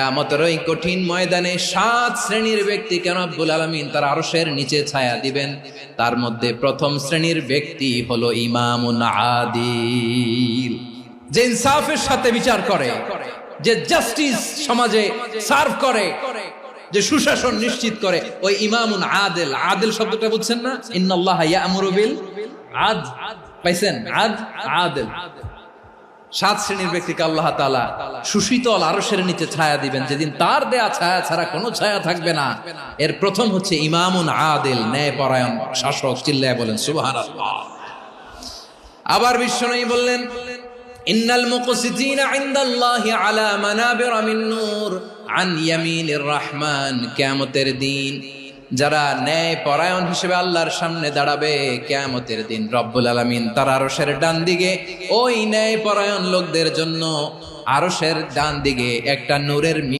কিয়ামতের ওই কঠিন ময়দানে 7 শ্রেণীর ব্যক্তিকে রব্বুল আলামিন তার আরশের নিচে ছায়া দিবেন। তার মধ্যে প্রথম শ্রেণীর ব্যক্তি হলো ইমামুন আদিল, যে ইনসাফের সাথে বিচার করে, যে জাস্টিস সমাজে সার্ভ করে, যে সুশাসন নিশ্চিত করে, ওই ইমামুন আদিল। আদিল শব্দটা বুঝছেন না? ইন্নাল্লাহা ইয়া'মুরু বিল আদল, পাইছেন? আদিল। 7 শ্রেণীর ব্যক্তিকে আল্লাহ তাআলা সুশীতল আরশের নিচে ছায়া দিবেন, যেদিন তার দেয়া ছায়া ছাড়া কোনো ছায়া থাকবে না। এর প্রথম হচ্ছে ইমামুন আদিল, ন্যায়পরায়ণ শাসক। চিল্লায় বলেন সুবহানাল্লাহ। আবার বিশ্বনবী বললেন, ইন্নাল মুকসিতিনা ইনদাল্লাহি আলা মানাবিরা মিন নূর আন ইয়ামিনির রহমান। কিয়ামতের দিন যারা ন্যায় পরায়ণ হিসেবে আল্লাহর সামনে দাঁড়াবে, কিয়ামতের দিন রব্বুল আলামিন তার আরশের ডান দিকে ওই ন্যায় পরায়ণ লোকদের জন্য আরশের ডান দিকে একটা নূরের